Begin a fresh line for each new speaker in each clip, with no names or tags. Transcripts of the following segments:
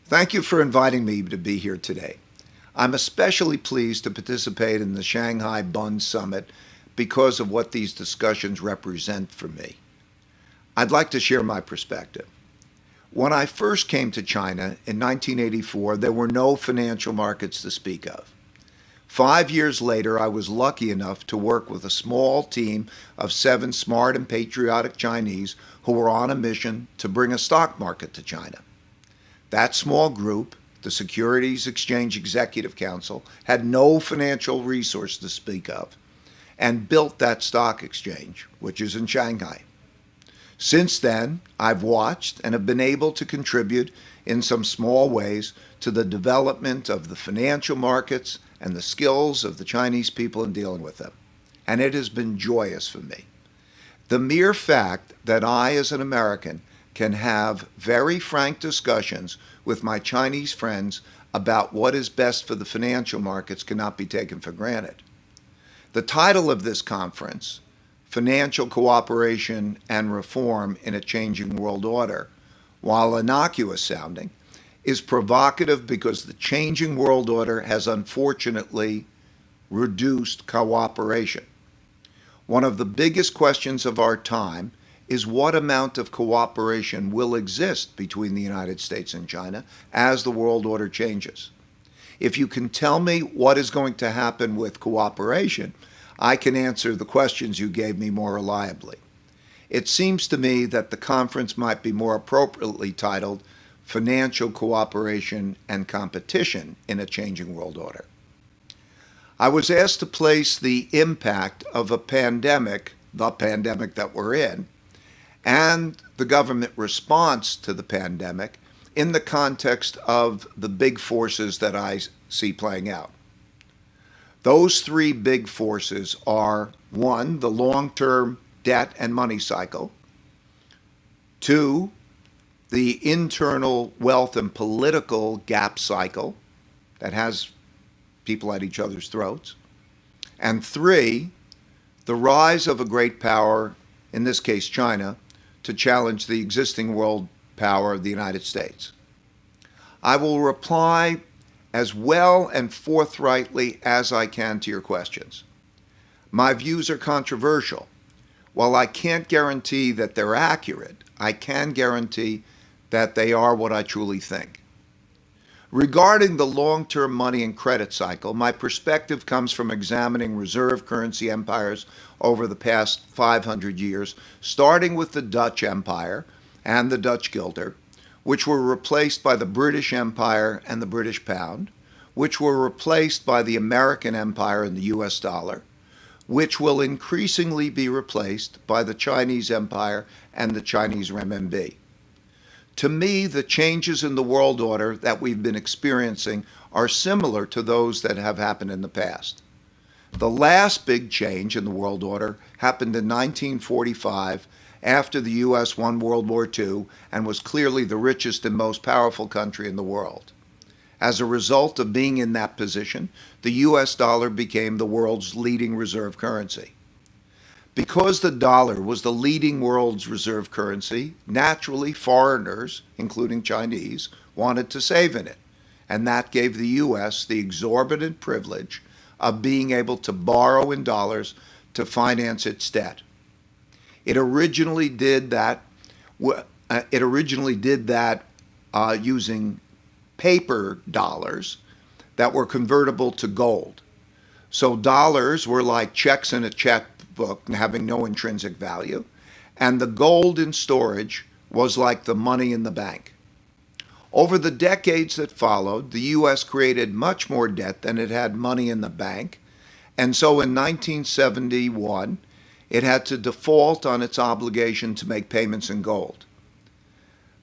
Thank you for inviting me to be here today. I'm especially pleased to participate in the Shanghai Bund Summit because of what these discussions represent for me. I'd like to share my perspective. When I first came to China in 1984, there were no financial markets to speak of. 5 years later, I was lucky enough to work with a small team of 7 smart and patriotic Chinese who were on a mission to bring a stock market to China. That small group, the Securities Exchange Executive Council, had no financial resource to speak of and built that stock exchange, which is in Shanghai. Since then, I've watched and have been able to contribute in some small ways to the development of the financial markets and the skills of the Chinese people in dealing with them. And it has been joyous for me. The mere fact that I, as an American, can have very frank discussions with my Chinese friends about what is best for the financial markets cannot be taken for granted. The title of this conference, Financial Cooperation and Reform in a Changing World Order, while innocuous sounding, is provocative because the changing world order has unfortunately reduced cooperation. One of the biggest questions of our time is what amount of cooperation will exist between the United States and China as the world order changes. If you can tell me what is going to happen with cooperation, I can answer the questions you gave me more reliably. It seems to me that the conference might be more appropriately titled Financial Cooperation and Competition in a Changing World Order. I was asked to place the impact of a pandemic, the pandemic that we're in, and the government response to the pandemic in the context of the big forces that I see playing out. Those 3 big forces are, 1, the long-term debt and money cycle, 2, the internal wealth and political gap cycle that has people at each other's throats, and 3, the rise of a great power, in this case China, to challenge the existing world power of the United States. I will reply as well and forthrightly as I can to your questions. My views are controversial. While I can't guarantee that they're accurate, I can guarantee that they are what I truly think. Regarding the long-term money and credit cycle, my perspective comes from examining reserve currency empires over the past 500 years, starting with the Dutch Empire and the Dutch guilder, which were replaced by the British Empire and the British pound, which were replaced by the American Empire and the US dollar, which will increasingly be replaced by the Chinese Empire and the Chinese renminbi. To me, the changes in the world order that we've been experiencing are similar to those that have happened in the past. The last big change in the world order happened in 1945 after the U.S. won World War II and was clearly the richest and most powerful country in the world. As a result of being in that position, the U.S. dollar became the world's leading reserve currency. Because the dollar was the leading world's reserve currency, naturally foreigners, including Chinese, wanted to save in it. And that gave the U.S. the exorbitant privilege of being able to borrow in dollars to finance its debt. It originally did that using paper dollars that were convertible to gold. So dollars were like checks in a checkbook having no intrinsic value, and the gold in storage was like the money in the bank. Over the decades that followed, the U.S. created much more debt than it had money in the bank, and so in 1971, it had to default on its obligation to make payments in gold.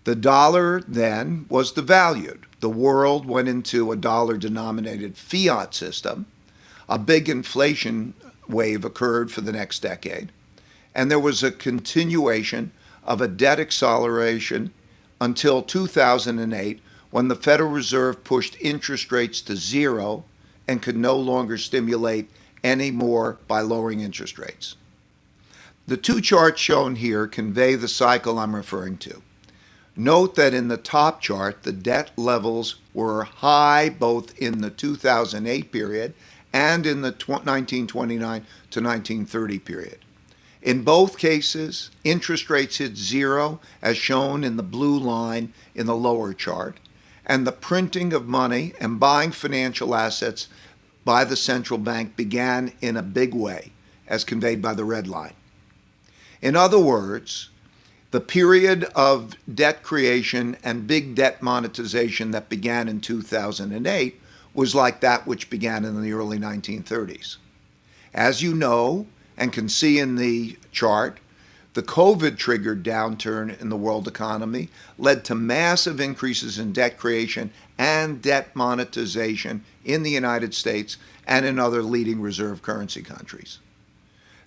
The dollar then was devalued. The world went into a dollar-denominated fiat system. A big inflation wave occurred for the next decade, and there was a continuation of a debt acceleration until 2008, when the Federal Reserve pushed interest rates to 0 and could no longer stimulate any more by lowering interest rates. The 2 charts shown here convey the cycle I'm referring to. Note that in the top chart, the debt levels were high both in the 2008 period and in the 1929 to 1930 period. In both cases, interest rates hit zero, as shown in the blue line in the lower chart, and the printing of money and buying financial assets by the central bank began in a big way, as conveyed by the red line. In other words, the period of debt creation and big debt monetization that began in 2008 was like that which began in the early 1930s. As you know and can see in the chart, the COVID-triggered downturn in the world economy led to massive increases in debt creation and debt monetization in the United States and in other leading reserve currency countries.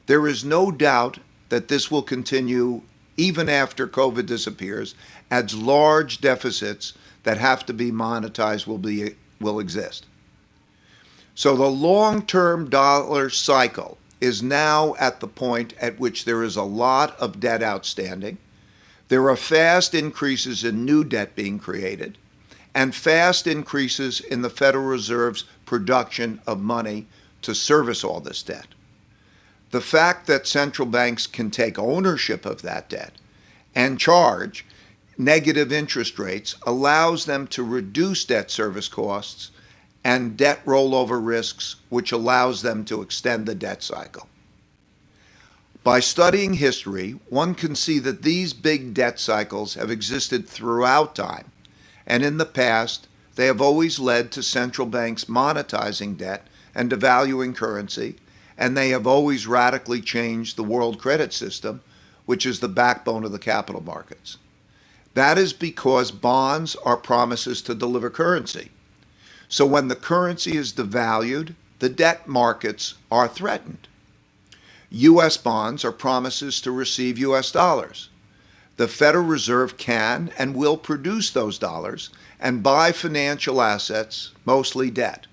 There is no doubt that this will continue even after COVID disappears, as large deficits that have to be monetized will exist. So the long-term dollar cycle is now at the point at which there is a lot of debt outstanding, there are fast increases in new debt being created, and fast increases in the Federal Reserve's production of money to service all this debt. The fact that central banks can take ownership of that debt and charge negative interest rates allows them to reduce debt service costs and debt rollover risks, which allows them to extend the debt cycle. By studying history, one can see that these big debt cycles have existed throughout time, and in the past, they have always led to central banks monetizing debt and devaluing currency, and they have always radically changed the world credit system, which is the backbone of the capital markets. That is because bonds are promises to deliver currency. So when the currency is devalued, the debt markets are threatened. U.S. bonds are promises to receive U.S. dollars. The Federal Reserve can and will produce those dollars and buy financial assets, mostly debt.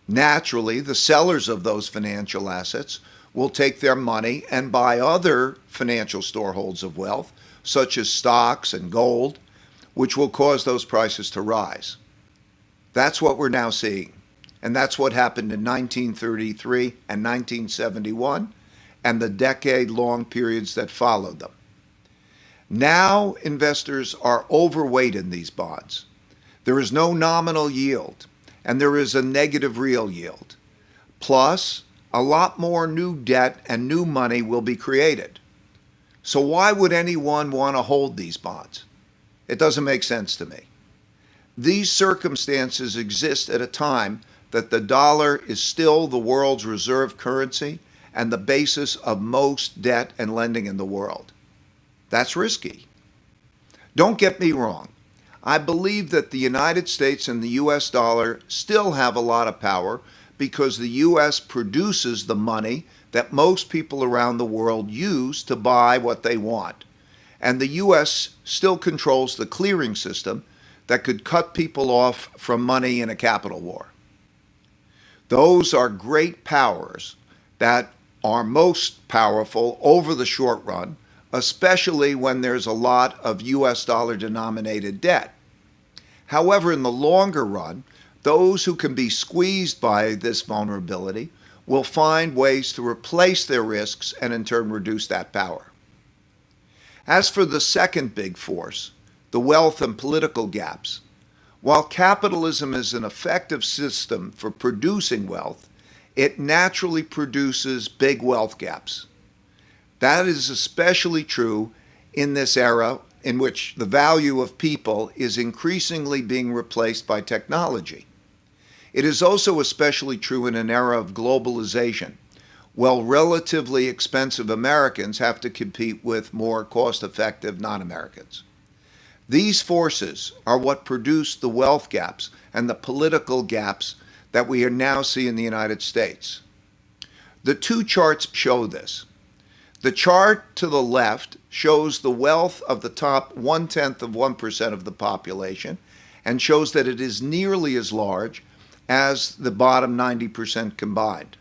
Naturally, the sellers of those financial assets will take their money and buy other financial storeholds of wealth, such as stocks and gold, which will cause those prices to rise. That's what we're now seeing. And that's what happened in 1933 and 1971 and the decade-long periods that followed them. Now investors are overweight in these bonds. There is no nominal yield, and there is a negative real yield. Plus, a lot more new debt and new money will be created. So why would anyone want to hold these bonds? It doesn't make sense to me. These circumstances exist at a time that the dollar is still the world's reserve currency and the basis of most debt and lending in the world. That's risky. Don't get me wrong. I believe that the United States and the US dollar still have a lot of power because the US produces the money that most people around the world use to buy what they want. And the US still controls the clearing system that could cut people off from money in a capital war. Those are great powers that are most powerful over the short run, especially when there's a lot of US dollar denominated debt. However, in the longer run, those who can be squeezed by this vulnerability will find ways to replace their risks and in turn reduce that power. As for the second big force, the wealth and political gaps, while capitalism is an effective system for producing wealth, it naturally produces big wealth gaps. That is especially true in this era in which the value of people is increasingly being replaced by technology. It is also especially true in an era of globalization, while relatively expensive Americans have to compete with more cost-effective non-Americans. These forces are what produce the wealth gaps and the political gaps that we now see in the United States. The two charts show this. The chart to the left shows the wealth of the top 0.1% of the population and shows that it is nearly as large as the bottom 90% combined.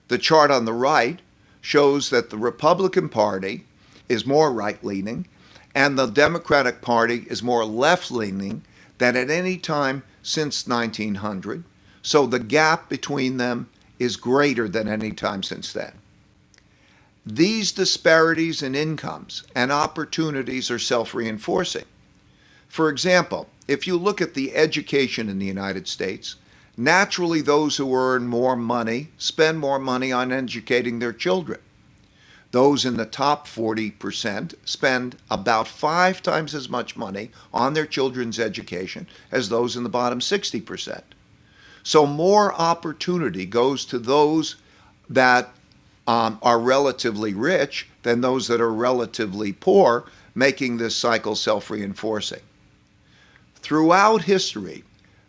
The chart on the right shows that the Republican Party is more right-leaning and the Democratic Party is more left-leaning than at any time since 1900, so the gap between them is greater than any time since then. These disparities in incomes and opportunities are self-reinforcing. For example, if you look at the education in the United States, naturally those who earn more money spend more money on educating their children. Those in the top 40% spend about 5 times as much money on their children's education as those in the bottom 60%. So more opportunity goes to those that are relatively rich than those that are relatively poor, making this cycle self-reinforcing. Throughout history,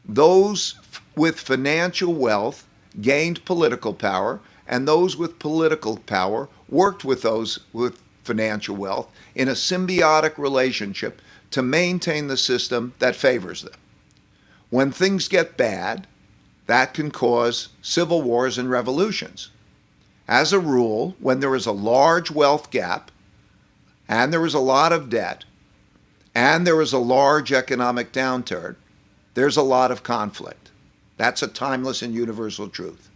those with financial wealth gained political power, and those with political power worked with those with financial wealth in a symbiotic relationship to maintain the system that favors them. When things get bad, that can cause civil wars and revolutions. As a rule, when there is a large wealth gap, and there is a lot of debt, and there is a large economic downturn, there's a lot of conflict. That's a timeless and universal truth.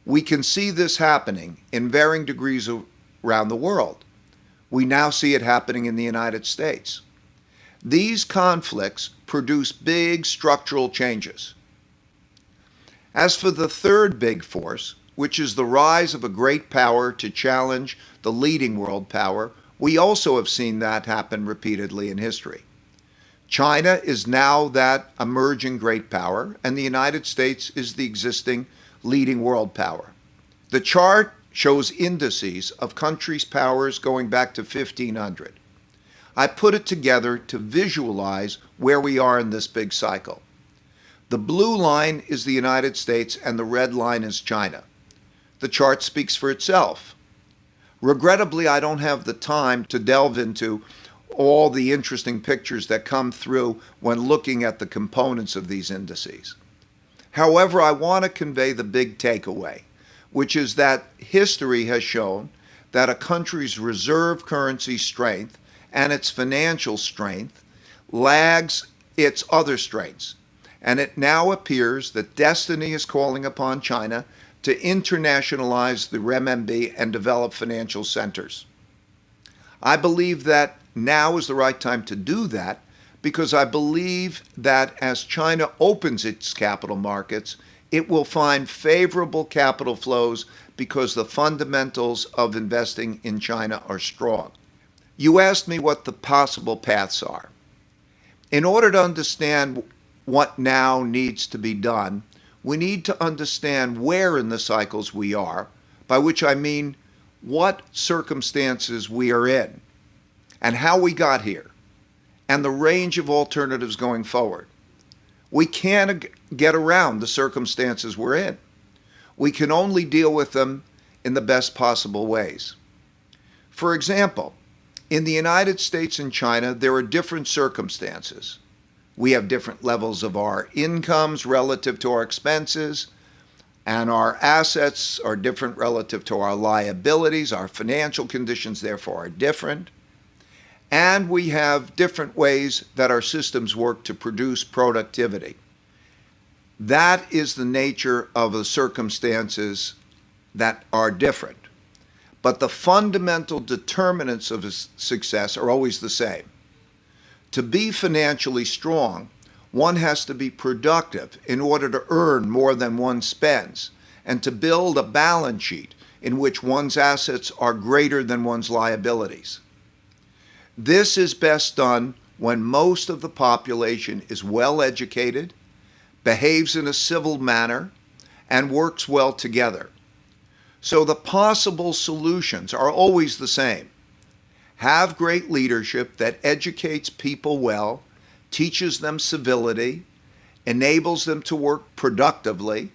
We can see this happening in varying degrees around the world. We now see it happening in the United States. These conflicts produce big structural changes. As for the third big force, which is the rise of a great power to challenge the leading world power, we also have seen that happen repeatedly in history. China is now that emerging great power, and the United States is the existing leading world power. The chart shows indices of countries' powers going back to 1500. I put it together to visualize where we are in this big cycle. The blue line is the United States and the red line is China. The chart speaks for itself. Regrettably, I don't have the time to delve into all the interesting pictures that come through when looking at the components of these indices. However, I want to convey the big takeaway, which is that history has shown that a country's reserve currency strength and its financial strength lags its other strengths. And it now appears that destiny is calling upon China to internationalize the renminbi and develop financial centers. I believe that now is the right time to do that because I believe that as China opens its capital markets, it will find favorable capital flows because the fundamentals of investing in China are strong. You asked me what the possible paths are. In order to understand what now needs to be done, we need to understand where in the cycles we are, by which I mean what circumstances we are in, and how we got here, and the range of alternatives going forward. We can't get around the circumstances we're in. We can only deal with them in the best possible ways. For example, in the United States and China, there are different circumstances. We have different levels of our incomes relative to our expenses, and our assets are different relative to our liabilities. Our financial conditions, therefore, are different. And we have different ways that our systems work to produce productivity. That is the nature of the circumstances that are different. But the fundamental determinants of success are always the same. To be financially strong, one has to be productive in order to earn more than one spends, and to build a balance sheet in which one's assets are greater than one's liabilities. This is best done when most of the population is well educated, behaves in a civil manner, and works well together. So the possible solutions are always the same. Have great leadership that educates people well, teaches them civility, enables them to work productively,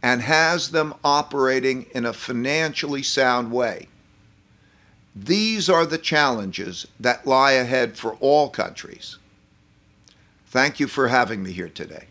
and has them operating in a financially sound way. These are the challenges that lie ahead for all countries. Thank you for having me here today.